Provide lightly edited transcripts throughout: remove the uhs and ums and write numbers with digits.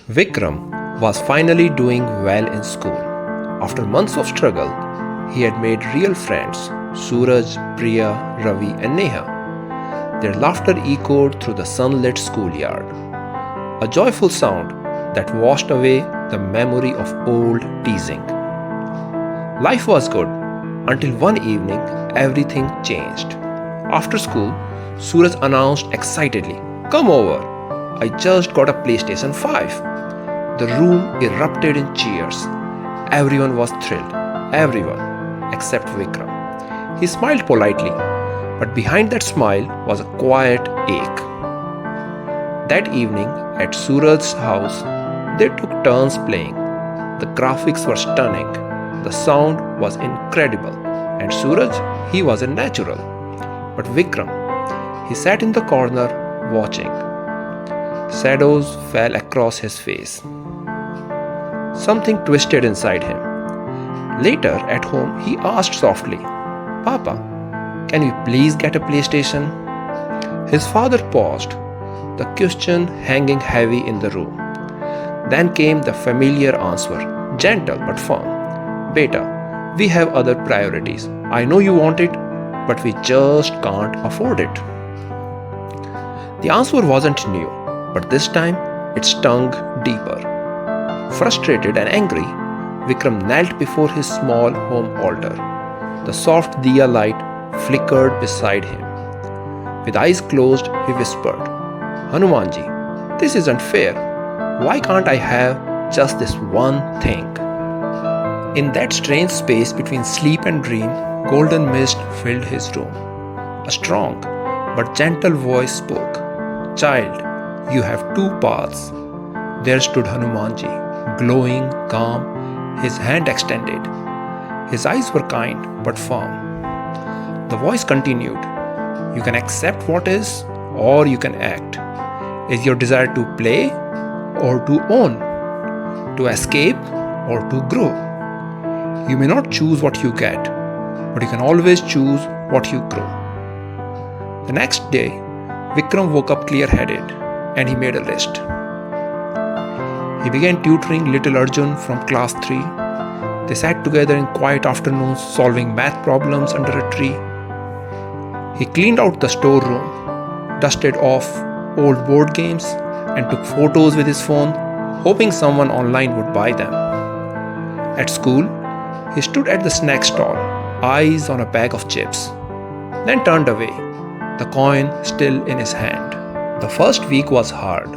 Vikram was finally doing well in school. After months of struggle, he had made real friends Suraj, Priya, Ravi, and Neha. Their laughter echoed through the sunlit schoolyard, a joyful sound that washed away the memory of old teasing. Life was good until one evening everything changed. After school, Suraj announced excitedly, "Come over! I just got a PlayStation 5." The room erupted in cheers. Everyone was thrilled. Everyone except Vikram. He smiled politely, but behind that smile was a quiet ache. That evening at Suraj's house, they took turns playing. The graphics were stunning, the sound was incredible, and Suraj, he was a natural. But Vikram, he sat in the corner watching. Shadows fell across his face. Something twisted inside him. Later at home, he asked softly, "Papa, can we please get a PlayStation?" His father paused, the question hanging heavy in the room. Then came the familiar answer, gentle but firm. "Beta, we have other priorities. I know you want it, but we just can't afford it." The answer wasn't new, but this time it stung deeper. Frustrated and angry, Vikram knelt before his small home altar. The soft diya light flickered beside him. With eyes closed, he whispered, "Hanumanji, this isn't fair. Why can't I have just this one thing?" In that strange space between sleep and dream, golden mist filled his room. A strong but gentle voice spoke, "Child, you have two paths." There stood Hanumanji, glowing, calm, his hand extended. His eyes were kind but firm. The voice continued, "You can accept what is, or you can act. Is your desire to play or to own? To escape or to grow? You may not choose what you get, but you can always choose what you grow." The next day, Vikram woke up clear-headed and he made a list. He began tutoring little Arjun from class 3. They sat together in quiet afternoons solving math problems under a tree. He cleaned out the storeroom, dusted off old board games, and took photos with his phone, hoping someone online would buy them. At school, he stood at the snack stall, eyes on a bag of chips, then turned away, the coin still in his hand. The first week was hard.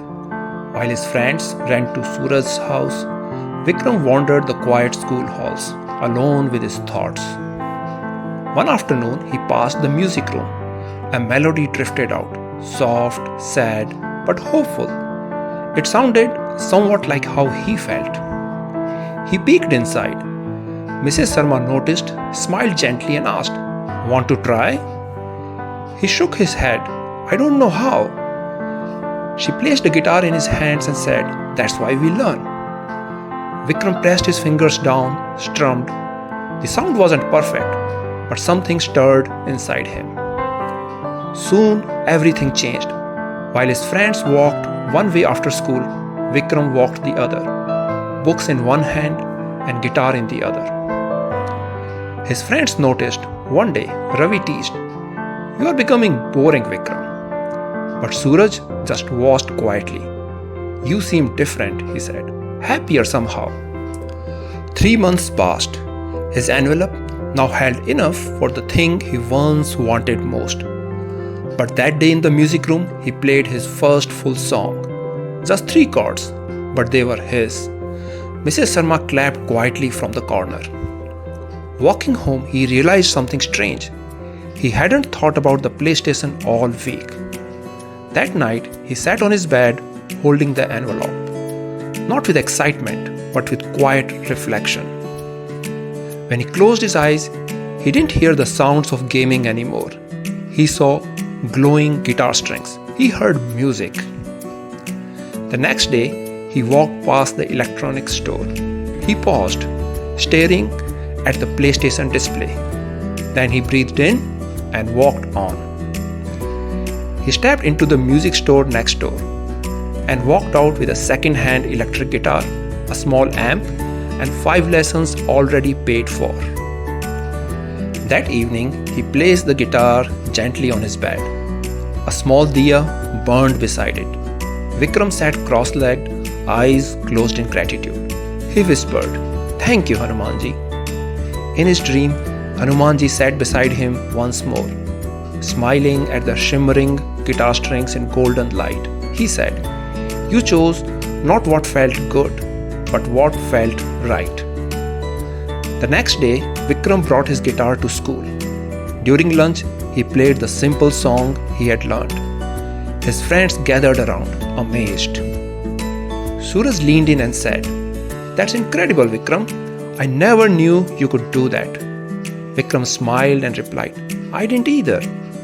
While his friends ran to Suraj's house, Vikram wandered the quiet school halls, alone with his thoughts. One afternoon, he passed the music room. A melody drifted out, soft, sad, but hopeful. It sounded somewhat like how he felt. He peeked inside. Mrs. Sharma noticed, smiled gently, and asked, "Want to try?" He shook his head. "I don't know how." She placed a guitar in his hands and said, "That's why we learn." Vikram pressed his fingers down, strummed. The sound wasn't perfect, but something stirred inside him. Soon, everything changed. While his friends walked one way after school, Vikram walked the other, books in one hand and guitar in the other. His friends noticed. One day, Ravi teased, "You are becoming boring, Vikram." But Suraj just watched quietly. "You seem different," he said, "happier somehow." 3 months passed. His envelope now held enough for the thing he once wanted most. But that day in the music room, he played his first full song. Just 3 chords, but they were his. Mrs. Sharma clapped quietly from the corner. Walking home, he realized something strange. He hadn't thought about the PlayStation all week. That night, he sat on his bed, holding the envelope. Not with excitement, but with quiet reflection. When he closed his eyes, he didn't hear the sounds of gaming anymore. He saw glowing guitar strings. He heard music. The next day, he walked past the electronics store. He paused, staring at the PlayStation display. Then he breathed in and walked on. He stepped into the music store next door. and walked out with a second hand electric guitar, a small amp, and 5 lessons already paid for. That evening, he placed the guitar gently on his bed. A small diya burned beside it. Vikram sat cross-legged, eyes closed in gratitude. He whispered, "Thank you, Hanumanji." In his dream, Hanumanji sat beside him once more. Smiling at the shimmering guitar strings in golden light, he said, "You chose not what felt good, but what felt right." The next day, Vikram brought his guitar to school. During lunch, he played the simple song he had learned. His friends gathered around, amazed. Suraj leaned in and said, "That's incredible, Vikram. I never knew you could do that." Vikram smiled and replied, "I didn't either,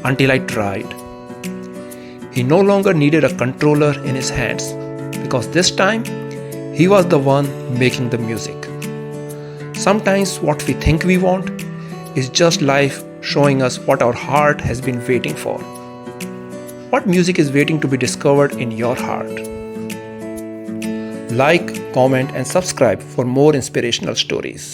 until I tried." He no longer needed a controller in his hands, because this time he was the one making the music. Sometimes what we think we want is just life showing us what our heart has been waiting for. What music is waiting to be discovered in your heart? Like, comment, and subscribe for more inspirational stories.